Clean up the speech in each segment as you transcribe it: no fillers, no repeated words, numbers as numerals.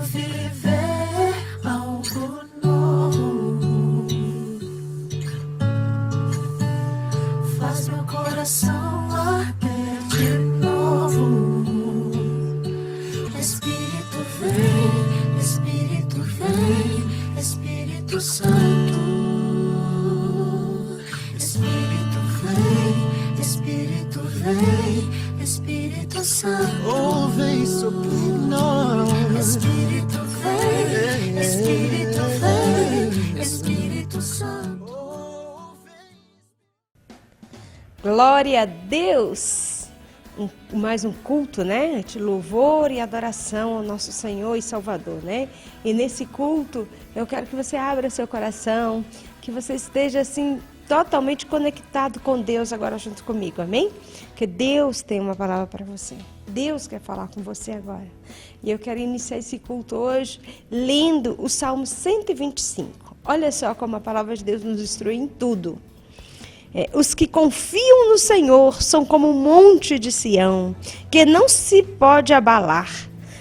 viver algo novo. Faz meu coração arder de novo. Espírito vem, Espírito vem, Espírito Santo. Espírito vem, Espírito vem, Espírito Santo. Oh, vem sobre nós. Espírito vem, Espírito vem, Espírito Santo. Glória a Deus! Mais um culto, né? De louvor e adoração ao nosso Senhor e Salvador, né? E nesse culto, eu quero que você abra seu coração, que você esteja assim totalmente conectado com Deus agora junto comigo, amém? Porque Deus tem uma palavra para você. Deus quer falar com você agora. E eu quero iniciar esse culto hoje lendo o Salmo 125. Olha só como a palavra de Deus nos instrui em tudo. Os que confiam no Senhor são como um monte de Sião, que não se pode abalar,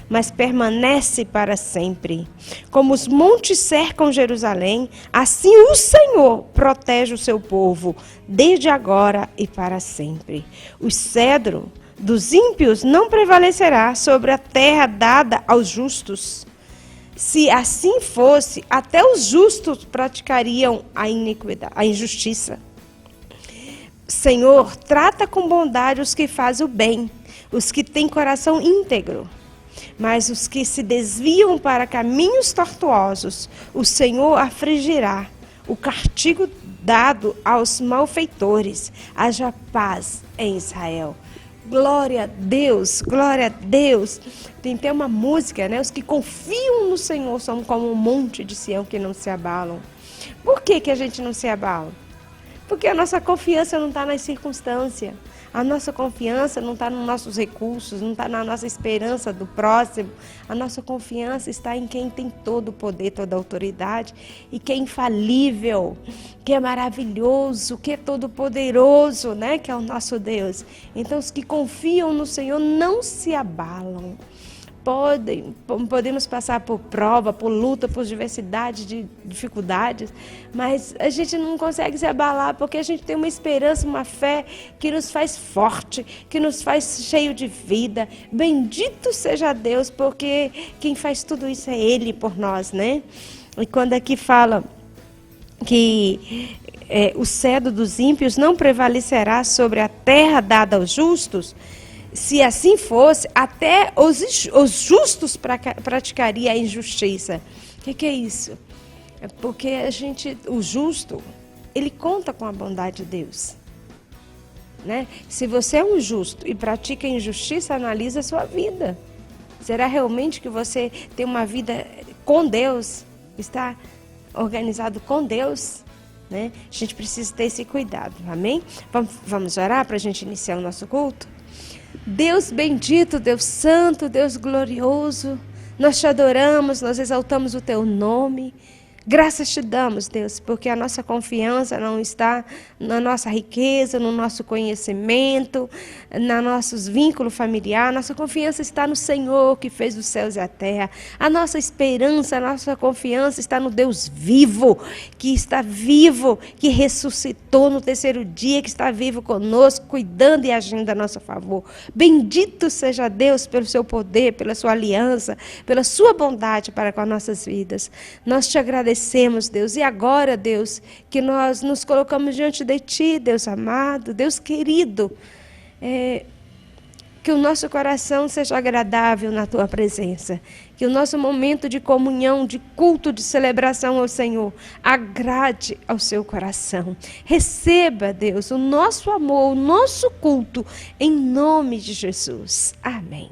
mas permanece para sempre. Como os montes cercam Jerusalém, assim o Senhor protege o seu povo, desde agora e para sempre. O cedro dos ímpios não prevalecerá sobre a terra dada aos justos. Se assim fosse, até os justos praticariam a iniquidade, a injustiça. Senhor, trata com bondade os que fazem o bem, os que têm coração íntegro. Mas os que se desviam para caminhos tortuosos, o Senhor afligirá. O castigo dado aos malfeitores, haja paz em Israel. Glória a Deus, glória a Deus. Tem até uma música, né? Os que confiam no Senhor são como um monte de Sião que não se abalam. Por que a gente não se abala? Porque a nossa confiança não está nas circunstâncias. A nossa confiança não está nos nossos recursos, não está na nossa esperança do próximo. A nossa confiança está em quem tem todo o poder, toda a autoridade e que é infalível, que é maravilhoso, que é todo poderoso, né? Que é o nosso Deus. Então os que confiam no Senhor não se abalam. Podemos passar por prova, por luta, por diversidade de dificuldades, mas a gente não consegue se abalar porque a gente tem uma esperança, uma fé que nos faz forte, que nos faz cheio de vida. Bendito seja Deus, porque quem faz tudo isso é Ele por nós, né? E quando aqui fala que o cedro dos ímpios não prevalecerá sobre a terra dada aos justos, se assim fosse, até os justos praticariam a injustiça. O que é isso? É porque o justo, ele conta com a bondade de Deus. Né? Se você é um justo e pratica a injustiça, analisa a sua vida. Será realmente que você tem uma vida com Deus? Está organizado com Deus? Né? A gente precisa ter esse cuidado, amém? Vamos orar para a gente iniciar o nosso culto? Deus bendito, Deus santo, Deus glorioso, nós te adoramos, nós exaltamos o teu nome. Graças te damos, Deus, porque a nossa confiança não está na nossa riqueza, no nosso conhecimento, nos nossos vínculos familiares. Nossa confiança está no Senhor que fez os céus e a terra. A nossa esperança, a nossa confiança está no Deus vivo, que ressuscitou no terceiro dia, que está vivo conosco, cuidando e agindo a nosso favor. Bendito seja Deus pelo seu poder, pela sua aliança, pela sua bondade para com as nossas vidas. Nós te agradecemos, Deus, e agora, Deus, que nós nos colocamos diante de Ti, Deus amado, Deus querido, que o nosso coração seja agradável na Tua presença, que o nosso momento de comunhão, de culto, de celebração ao Senhor, agrade ao seu coração. Receba, Deus, o nosso amor, o nosso culto, em nome de Jesus. Amém.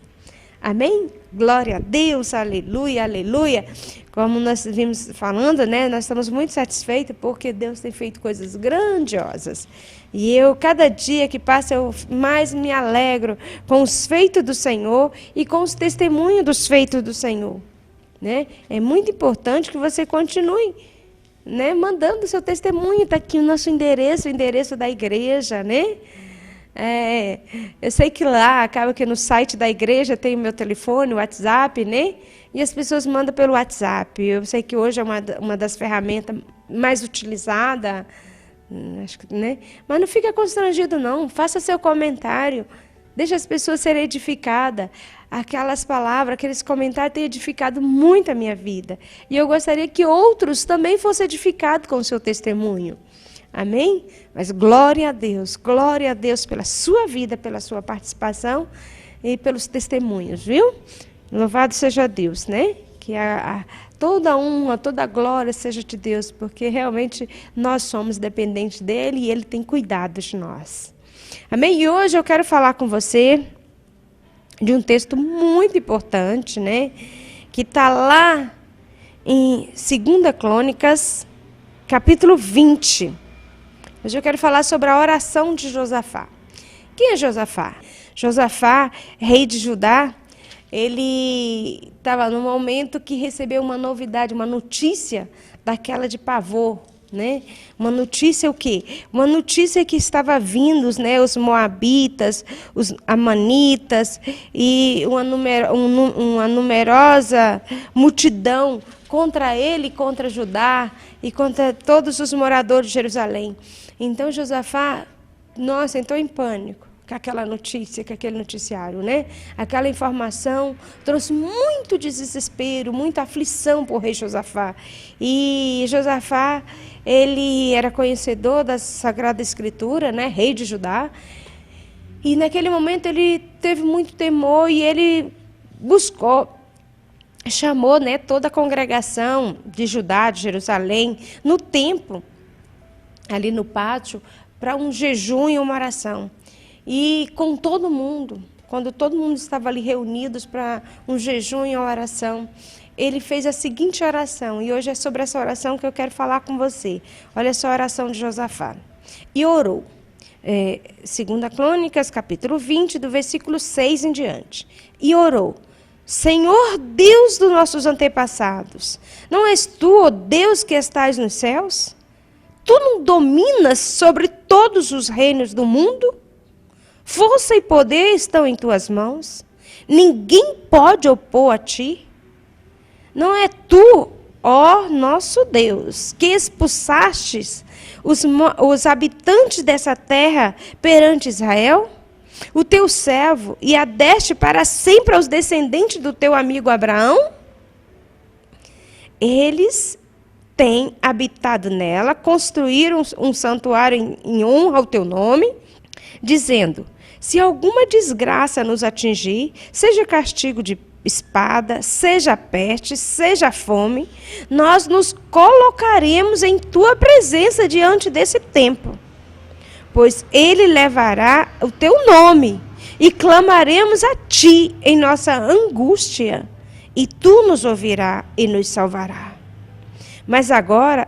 Amém? Glória a Deus, aleluia, aleluia. Como nós vimos falando, né, nós estamos muito satisfeitos porque Deus tem feito coisas grandiosas. E cada dia que passa, eu mais me alegro com os feitos do Senhor e com os testemunhos dos feitos do Senhor. Né? É muito importante que você continue, né, mandando o seu testemunho. Está aqui o nosso endereço, o endereço da igreja, né? Eu sei que lá, acaba que no site da igreja tem o meu telefone, o WhatsApp, né? E as pessoas mandam pelo WhatsApp. Eu sei que hoje é uma das ferramentas mais utilizadas, acho que, né? Mas não fica constrangido, não. Faça seu comentário. Deixa as pessoas serem edificadas. Aquelas palavras, aqueles comentários têm edificado muito a minha vida. E eu gostaria que outros também fossem edificados com o seu testemunho. Amém? Mas glória a Deus pela sua vida, pela sua participação e pelos testemunhos, viu? Louvado seja Deus, né? Que toda honra, toda glória seja de Deus, porque realmente nós somos dependentes dele e ele tem cuidado de nós. Amém? E hoje eu quero falar com você de um texto muito importante, né? Que está lá em 2 Crônicas, capítulo 20. Hoje eu quero falar sobre a oração de Josafá. Quem é Josafá? Josafá, rei de Judá, ele estava no momento que recebeu uma novidade, uma notícia daquela de pavor, né? Uma notícia o quê? Uma notícia que estava vindo, né, os moabitas, os amanitas e uma numerosa multidão contra ele, contra Judá e contra todos os moradores de Jerusalém. Então Josafá, nossa, entrou em pânico com aquela notícia, com aquele noticiário, né? Aquela informação trouxe muito desespero, muita aflição para o rei Josafá. E Josafá, ele era conhecedor da Sagrada Escritura, né? Rei de Judá. E naquele momento ele teve muito temor e ele chamou, né, toda a congregação de Judá, de Jerusalém, no templo, ali no pátio, para um jejum e uma oração. E com todo mundo, quando todo mundo estava ali reunidos para um jejum e uma oração, ele fez a seguinte oração, e hoje é sobre essa oração que eu quero falar com você. Olha só a oração de Josafá. E orou. 2 Crônicas, capítulo 20, do versículo 6 em diante. E orou. Senhor Deus dos nossos antepassados, não és tu, ó Deus, que estás nos céus? Tu não dominas sobre todos os reinos do mundo? Força e poder estão em tuas mãos. Ninguém pode opor a ti. Não é tu, ó nosso Deus, que expulsastes os habitantes dessa terra perante Israel? O teu servo, e a deste para sempre aos descendentes do teu amigo Abraão? Eles têm habitado nela, construíram um santuário em honra ao teu nome, dizendo: se alguma desgraça nos atingir, seja castigo de espada, seja peste, seja fome, nós nos colocaremos em tua presença diante desse templo. Pois ele levará o teu nome e clamaremos a ti em nossa angústia, e tu nos ouvirás e nos salvará. Mas agora,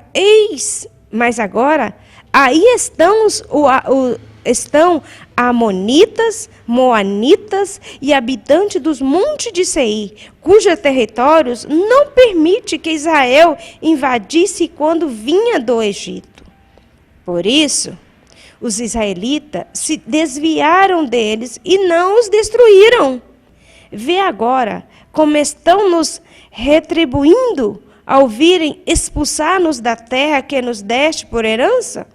aí estão amonitas, moanitas e habitantes dos montes de Seir, cujos territórios não permite que Israel invadisse quando vinha do Egito. Por isso, os israelitas se desviaram deles e não os destruíram. Vê agora como estão nos retribuindo ao virem expulsar-nos da terra que nos deste por herança?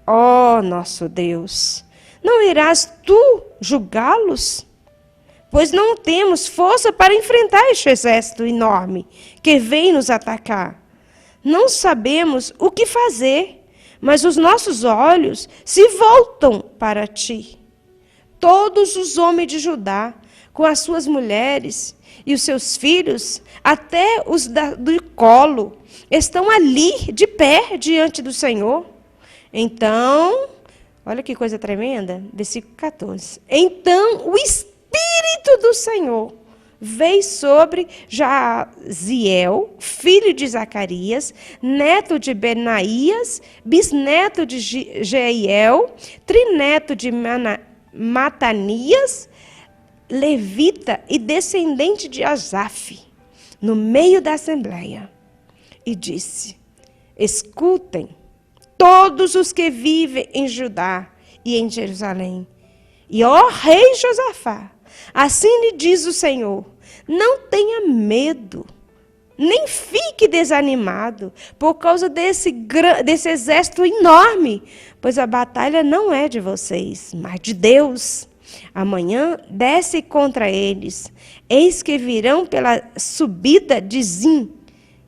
Ó nosso Deus, não irás tu julgá-los? Pois não temos força para enfrentar este exército enorme que vem nos atacar. Não sabemos o que fazer, mas os nossos olhos se voltam para ti. Todos os homens de Judá, com as suas mulheres e os seus filhos, até os do colo, estão ali de pé diante do Senhor. Então, olha que coisa tremenda, versículo 14. Então o Espírito do Senhor veio sobre Jaziel, filho de Zacarias, neto de Benaías, bisneto de Jeiel, trineto de Matanias, levita e descendente de Asaf, no meio da assembleia, e disse: escutem todos os que vivem em Judá e em Jerusalém, E ó rei Josafá, assim lhe diz o Senhor, não tenha medo, nem fique desanimado por causa desse exército enorme, pois a batalha não é de vocês, mas de Deus. Amanhã desce contra eles, eis que virão pela subida de Zim,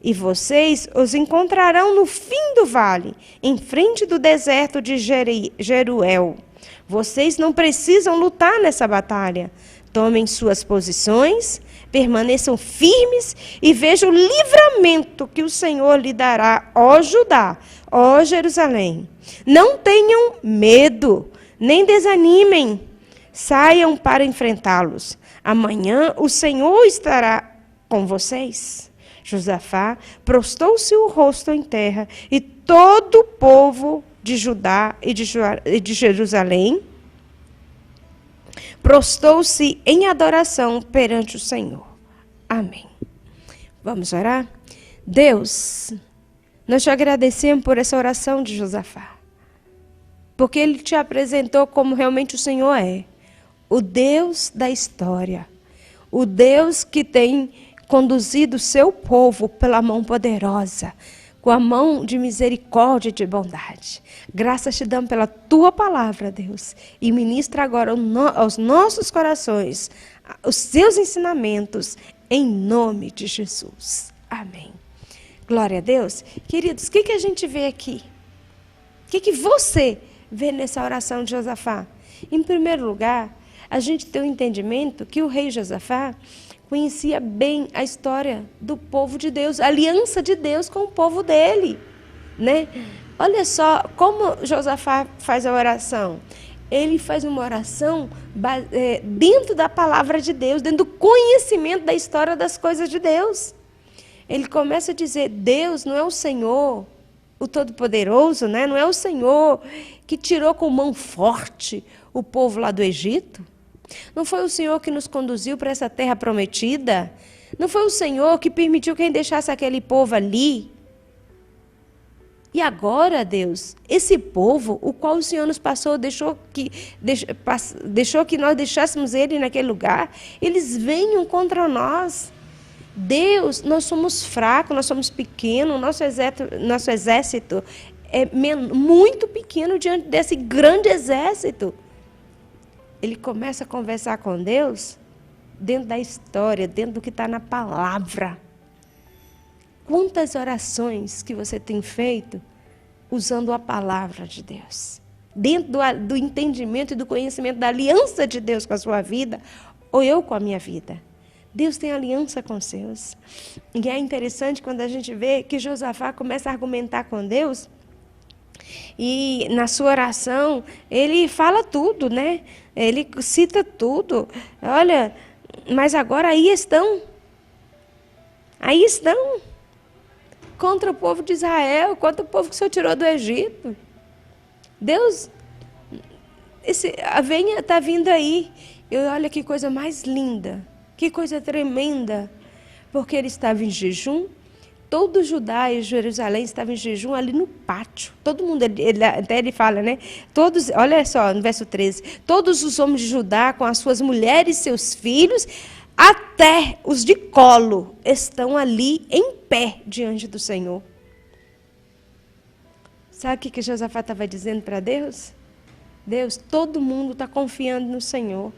e vocês os encontrarão no fim do vale, em frente do deserto de Jeruel. Vocês não precisam lutar nessa batalha. Tomem suas posições, permaneçam firmes e vejam o livramento que o Senhor lhe dará, ó Judá, ó Jerusalém. Não tenham medo, nem desanimem. Saiam para enfrentá-los. Amanhã o Senhor estará com vocês. Josafá prostou-se o rosto em terra, e todo o povo de Judá e de Jerusalém prostou-se em adoração perante o Senhor. Amém. Vamos orar? Deus, nós te agradecemos por essa oração de Josafá, porque ele te apresentou como realmente o Senhor é, o Deus da história, o Deus que tem conduzido o seu povo pela mão poderosa, com a mão de misericórdia e de bondade. Graças te damos pela tua palavra, Deus, e ministra agora aos nossos corações os seus ensinamentos, em nome de Jesus. Amém. Glória a Deus. Queridos, o que a gente vê aqui? O que você vê nessa oração de Josafá? Em primeiro lugar, a gente tem o entendimento que o rei Josafá conhecia bem a história do povo de Deus, a aliança de Deus com o povo dele, né? Olha só como Josafá faz a oração. Ele faz uma oração dentro da palavra de Deus, dentro do conhecimento da história das coisas de Deus. Ele começa a dizer, Deus não é o Senhor, o Todo-Poderoso, né? Não é o Senhor que tirou com mão forte o povo lá do Egito. Não foi o Senhor que nos conduziu para essa terra prometida? Não foi o Senhor que permitiu que deixasse aquele povo ali? E agora, Deus, esse povo, o qual o Senhor nos passou, deixou que nós deixássemos ele naquele lugar, eles venham contra nós. Deus, nós somos fracos, nós somos pequenos, nosso exército é muito pequeno diante desse grande exército. Ele começa a conversar com Deus dentro da história, dentro do que está na palavra. Quantas orações que você tem feito usando a palavra de Deus? Dentro do entendimento e do conhecimento da aliança de Deus com a sua vida, ou eu com a minha vida. Deus tem aliança com os seus. E é interessante quando a gente vê que Josafá começa a argumentar com Deus, e na sua oração, ele fala tudo, né? Ele cita tudo. Olha, mas agora aí estão contra o povo de Israel, contra o povo que o Senhor tirou do Egito. Deus, está vindo aí. E olha que coisa mais linda, que coisa tremenda, porque ele estava em jejum. Todo Judá e Jerusalém estavam em jejum ali no pátio. Todo mundo, até ele fala, né? Todos, olha só, no verso 13. Todos os homens de Judá, com as suas mulheres e seus filhos, até os de colo, estão ali em pé diante do Senhor. Sabe o que Josafá estava dizendo para Deus? Deus, todo mundo está confiando no Senhor.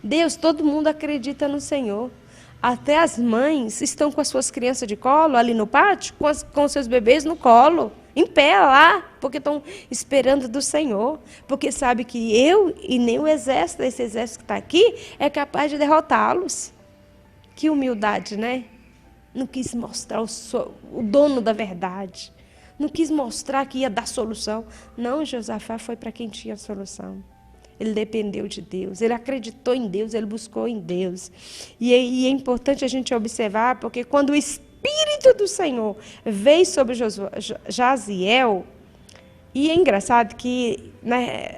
Deus, todo mundo acredita no Senhor. Até as mães estão com as suas crianças de colo ali no pátio, com seus bebês no colo, em pé lá, porque estão esperando do Senhor. Porque sabe que eu e nem o exército, esse exército que está aqui, é capaz de derrotá-los. Que humildade, né? Não quis mostrar o dono da verdade. Não quis mostrar que ia dar solução. Não, Josafá foi para quem tinha a solução. Ele dependeu de Deus, ele acreditou em Deus, ele buscou em Deus. E é importante a gente observar, porque quando o Espírito do Senhor veio sobre Jaziel, e é engraçado que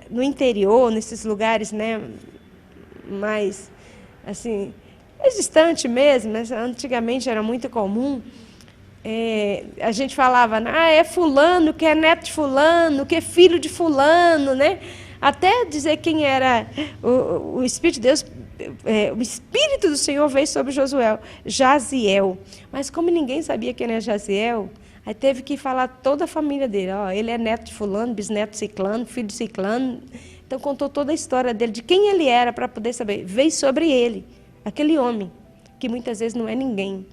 no interior, nesses lugares, né, mais assim, mais distante mesmo, mas antigamente era muito comum, a gente falava, é fulano, que é neto de fulano, que é filho de fulano, né? até dizer quem era o Espírito de Deus. O Espírito do Senhor veio sobre Josué, Jaziel. Mas como ninguém sabia quem era Jaziel, aí teve que falar toda a família dele. Ó, ele é neto de fulano, bisneto de ciclano, filho de ciclano. Então contou toda a história dele, de quem ele era, para poder saber. Veio sobre ele, aquele homem, que muitas vezes não é ninguém.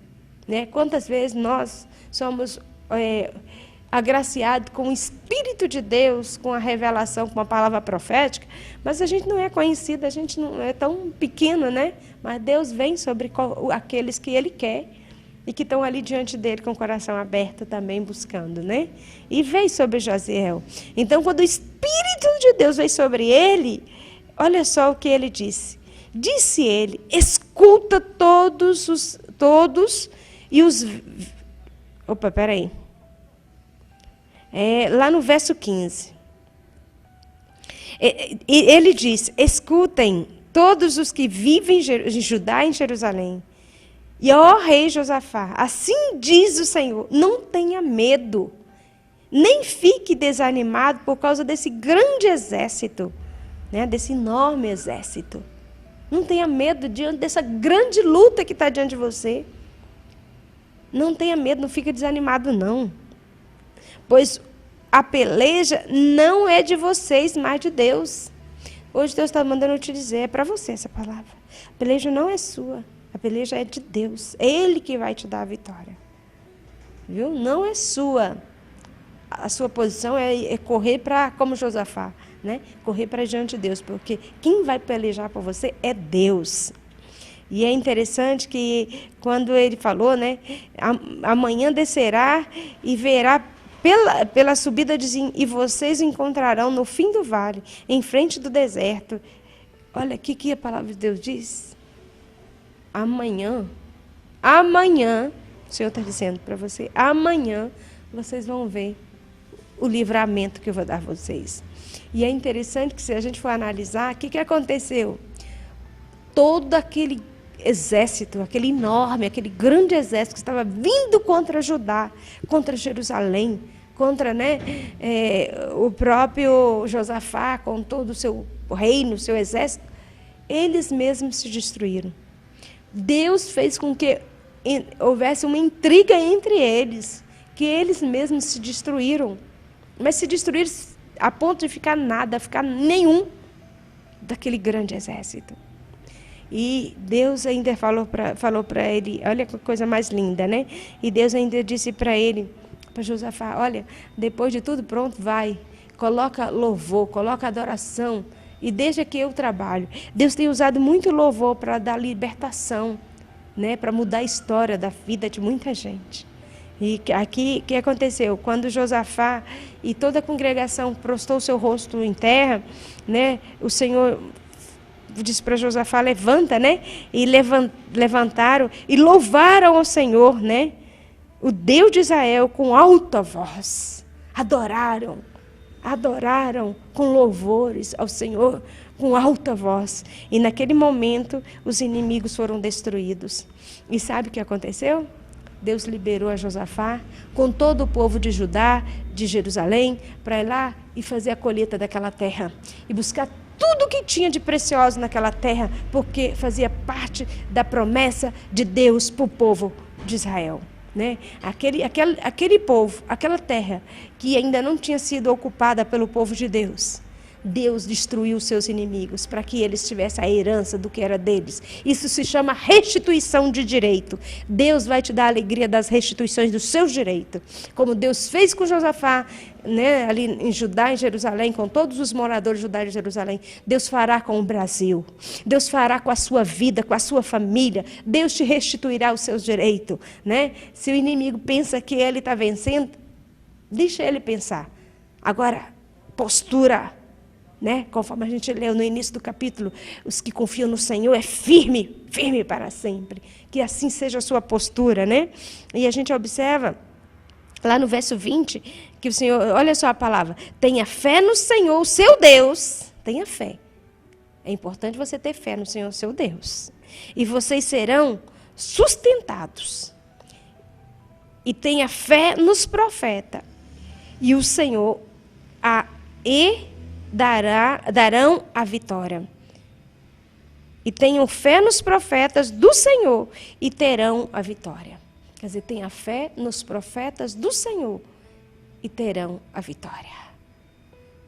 Né? Quantas vezes nós somos agraciados com o Espírito de Deus, com a revelação, com a palavra profética, mas a gente não é conhecido, a gente não é tão pequeno, né? Mas Deus vem sobre aqueles que Ele quer e que estão ali diante dele com o coração aberto também buscando, né? E veio sobre Jaziel. Então, quando o Espírito de Deus veio sobre ele, olha só o que ele disse. Disse ele: escuta todos e os... Opa, peraí. Lá no verso 15. Ele diz: escutem todos os que vivem em Judá e em Jerusalém. E ó rei Josafá, assim diz o Senhor, não tenha medo, nem fique desanimado por causa desse grande exército, né, desse enorme exército. Não tenha medo diante dessa grande luta que está diante de você. Não tenha medo, não fique desanimado, não. Pois a peleja não é de vocês, mas de Deus. Hoje Deus está mandando eu te dizer, é para você essa palavra. A peleja não é sua, a peleja é de Deus. É Ele que vai te dar a vitória. Viu? Não é sua. A sua posição é correr para, como Josafá, né? Correr para diante de Deus, porque quem vai pelejar por você é Deus. E é interessante que quando ele falou, né? Amanhã descerá e verá pela subida, dizem, e vocês encontrarão no fim do vale, em frente do deserto. Olha, o que a palavra de Deus diz? Amanhã, o Senhor está dizendo para você, amanhã vocês vão ver o livramento que eu vou dar a vocês. E é interessante que, se a gente for analisar, o que aconteceu? Todo aquele exército, aquele enorme, aquele grande exército que estava vindo contra Judá, contra Jerusalém, contra, né, o próprio Josafá, com todo o seu reino, o seu exército, eles mesmos se destruíram. Deus fez com que houvesse uma intriga entre eles, que eles mesmos se destruíram. Mas se destruíram a ponto de ficar nada, ficar nenhum daquele grande exército. E Deus ainda falou para ele, olha que coisa mais linda, né? E Deus ainda disse para ele, para Josafá, olha, depois de tudo pronto, vai, coloca louvor, coloca adoração e deixa que eu trabalho. Deus tem usado muito louvor para dar libertação, né? Para mudar a história da vida de muita gente. E aqui, o que aconteceu? Quando Josafá e toda a congregação prostou o seu rosto em terra, né? O Senhor disse para Josafá, levanta, né? E levantaram e louvaram ao Senhor, né? O Deus de Israel com alta voz. Adoraram com louvores ao Senhor com alta voz. E naquele momento os inimigos foram destruídos. E sabe o que aconteceu? Deus liberou a Josafá com todo o povo de Judá, de Jerusalém, para ir lá e fazer a colheita daquela terra. E buscar tudo que tinha de precioso naquela terra, porque fazia parte da promessa de Deus para o povo de Israel. Né? Aquele povo, aquela terra que ainda não tinha sido ocupada pelo povo de Deus, Deus destruiu os seus inimigos para que eles tivessem a herança do que era deles. Isso se chama restituição de direito. Deus vai te dar a alegria das restituições dos seus direitos. Como Deus fez com Josafá, né, ali em Judá, em Jerusalém, com todos os moradores de Judá e Jerusalém. Deus fará com o Brasil. Deus fará com a sua vida, com a sua família. Deus te restituirá os seus direitos. Né? Se o inimigo pensa que ele está vencendo, deixa ele pensar. Agora, postura. Né? Conforme a gente leu no início do capítulo, os que confiam no Senhor é firme, firme para sempre. Que assim seja a sua postura, né? E a gente observa lá no verso 20, que o Senhor, olha só a palavra, tenha fé no Senhor, o seu Deus, tenha fé. É importante você ter fé no Senhor, seu Deus. E vocês serão sustentados. E tenha fé nos profetas. E o Senhor darão a vitória. E tenham fé nos profetas do Senhor e terão a vitória. Quer dizer, tenha fé nos profetas do Senhor e terão a vitória.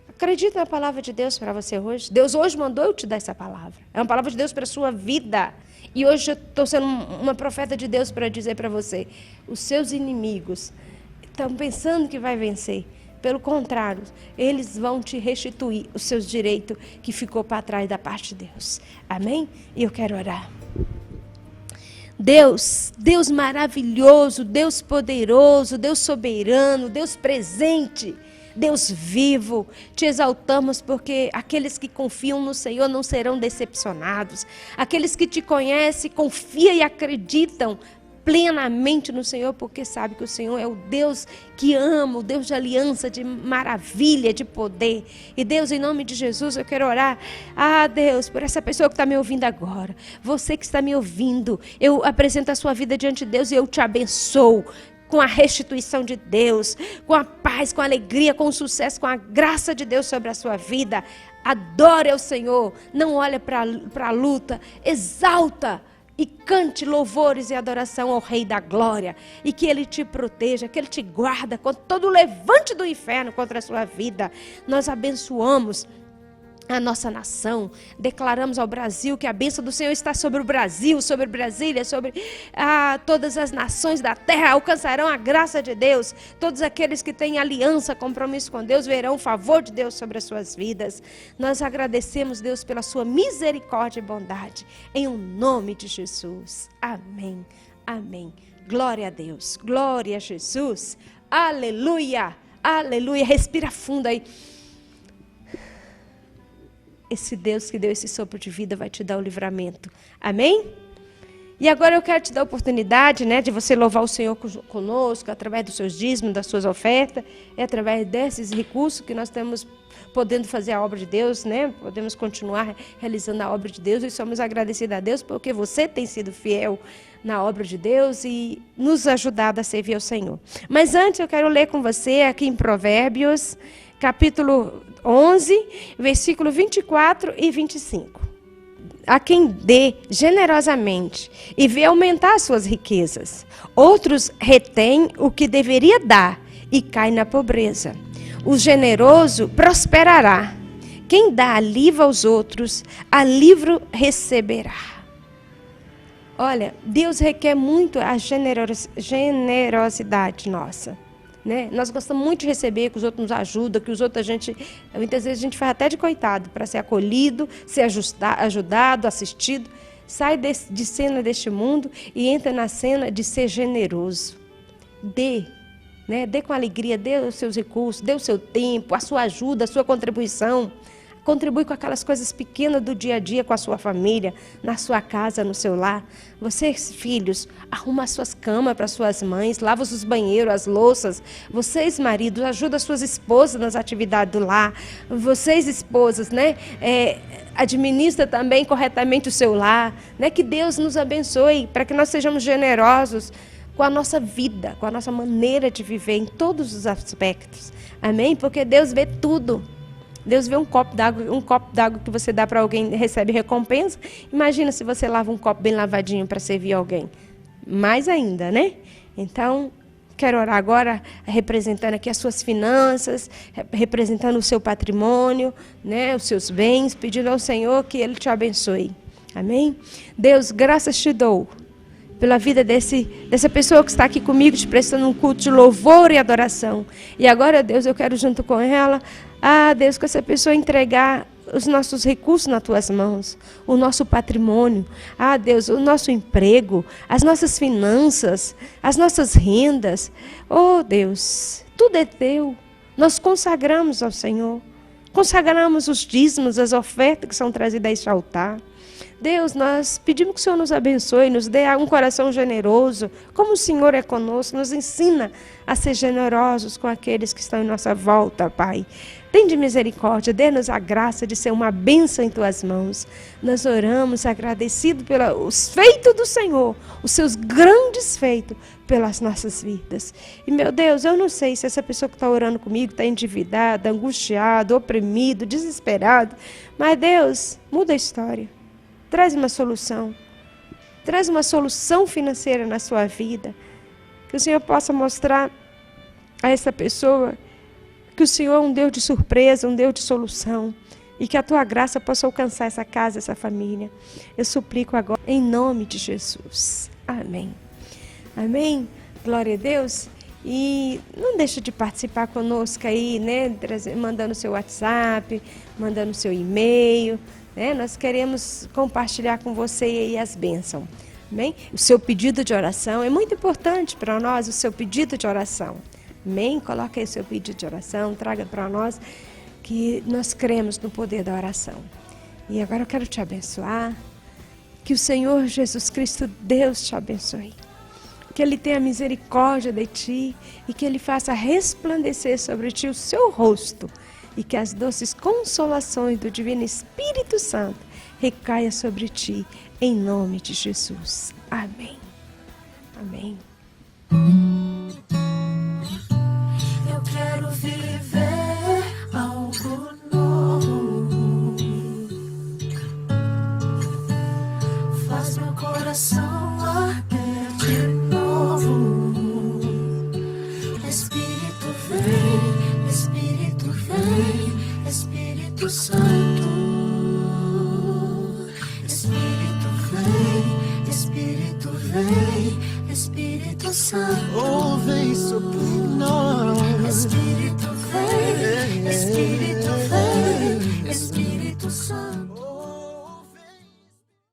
Acredita na palavra de Deus para você hoje? Deus hoje mandou eu te dar essa palavra. É uma palavra de Deus para a sua vida. E hoje eu estou sendo uma profeta de Deus para dizer para você, os seus inimigos estão pensando que vai vencer. Pelo contrário, eles vão te restituir os seus direitos que ficou para trás da parte de Deus. Amém? E eu quero orar. Deus maravilhoso, Deus poderoso, Deus soberano, Deus presente, Deus vivo, te exaltamos porque aqueles que confiam no Senhor não serão decepcionados. Aqueles que te conhecem, confiam e acreditam plenamente no Senhor, porque sabe que o Senhor é o Deus que ama, o Deus de aliança, de maravilha, de poder. E Deus, em nome de Jesus, eu quero orar, Deus, por essa pessoa que está me ouvindo agora, você que está me ouvindo, eu apresento a sua vida diante de Deus e eu te abençoo com a restituição de Deus, com a paz, com a alegria, com o sucesso, com a graça de Deus sobre a sua vida. Adore ao Senhor, não olhe para a luta, exalta e cante louvores e adoração ao Rei da Glória. E que Ele te proteja, que Ele te guarda contra todo o levante do inferno contra a sua vida. Nós abençoamos a nossa nação, declaramos ao Brasil que a bênção do Senhor está sobre o Brasil, sobre Brasília, sobre todas as nações da terra, alcançarão a graça de Deus. Todos aqueles que têm aliança, compromisso com Deus, verão o favor de Deus sobre as suas vidas. Nós agradecemos, Deus, pela sua misericórdia e bondade, em o nome de Jesus. Amém, amém. Glória a Deus, glória a Jesus, aleluia, aleluia. Respira fundo aí. Esse Deus que deu esse sopro de vida vai te dar o livramento. Amém? E agora eu quero te dar a oportunidade, de você louvar o Senhor conosco, através dos seus dízimos, das suas ofertas. É através desses recursos que nós estamos podendo fazer a obra de Deus, Podemos continuar realizando a obra de Deus e somos agradecidos a Deus porque você tem sido fiel na obra de Deus e nos ajudado a servir ao Senhor. Mas antes eu quero ler com você aqui em Provérbios, capítulo 11, versículo 24 e 25. A quem dê generosamente e vê aumentar suas riquezas. Outros retêm o que deveria dar e cai na pobreza. O generoso prosperará. Quem dá alívio aos outros, alívio receberá. Olha, Deus requer muito a generosidade nossa. Nós gostamos muito de receber, que os outros nos ajudam, que os outros muitas vezes a gente faz até de coitado, para ser acolhido, ser ajudado, assistido. Sai de cena deste mundo e entra na cena de ser generoso. Dê com alegria, dê os seus recursos, dê o seu tempo, a sua ajuda, a sua contribuição. Contribui com aquelas coisas pequenas do dia a dia com a sua família, na sua casa, no seu lar. Vocês, filhos, arruma as suas camas para suas mães, lava os banheiros, as louças. Vocês, maridos, ajudam as suas esposas nas atividades do lar. Vocês, esposas, administra também corretamente o seu lar. Que Deus nos abençoe para que nós sejamos generosos com a nossa vida, com a nossa maneira de viver em todos os aspectos. Amém? Porque Deus vê tudo. Deus vê um copo d'água que você dá para alguém e recebe recompensa. Imagina se você lava um copo bem lavadinho para servir alguém. Mais ainda, Então, quero orar agora, representando aqui as suas finanças, representando o seu patrimônio, os seus bens, pedindo ao Senhor que Ele te abençoe. Amém? Deus, graças te dou pela vida dessa pessoa que está aqui comigo, te prestando um culto de louvor e adoração. E agora, Deus, eu quero junto com ela, Deus, que essa pessoa entregar os nossos recursos nas tuas mãos, o nosso patrimônio, Deus, o nosso emprego, as nossas finanças, as nossas rendas. Oh, Deus, tudo é teu. Nós consagramos ao Senhor, consagramos os dízimos, as ofertas que são trazidas a este altar. Deus, nós pedimos que o Senhor nos abençoe, nos dê um coração generoso, como o Senhor é conosco, nos ensina a ser generosos com aqueles que estão em nossa volta, Pai. Tende misericórdia, dê-nos a graça de ser uma bênção em Tuas mãos. Nós oramos agradecido pelos feitos do Senhor, os Seus grandes feitos pelas nossas vidas. E, meu Deus, eu não sei se essa pessoa que está orando comigo está endividada, angustiada, oprimido, desesperado, mas, Deus, muda a história. Traz uma solução. Traz uma solução financeira na sua vida. Que o Senhor possa mostrar a essa pessoa que o Senhor é um Deus de surpresa, um Deus de solução. E que a Tua graça possa alcançar essa casa, essa família. Eu suplico agora, em nome de Jesus. Amém. Amém? Glória a Deus. E não deixa de participar conosco aí, né? Mandando seu WhatsApp, mandando seu e-mail. Né? Nós queremos compartilhar com você aí as bênçãos. Amém? O seu pedido de oração é muito importante para nós, o seu pedido de oração. Amém? Coloque aí o seu pedido de oração, traga para nós, que nós cremos no poder da oração. E agora eu quero te abençoar. Que o Senhor Jesus Cristo, Deus, te abençoe. Que Ele tenha misericórdia de ti e que Ele faça resplandecer sobre ti o seu rosto e que as doces consolações do Divino Espírito Santo recaia sobre ti, em nome de Jesus. Amém. Amém. Eu quero viver algo novo. Faz meu coração arder de novo. Espírito vem, Espírito vem, Espírito Santo. Espírito vem, Espírito vem, Espírito Santo. Oh, vem sobre nós. Espírito vem, Espírito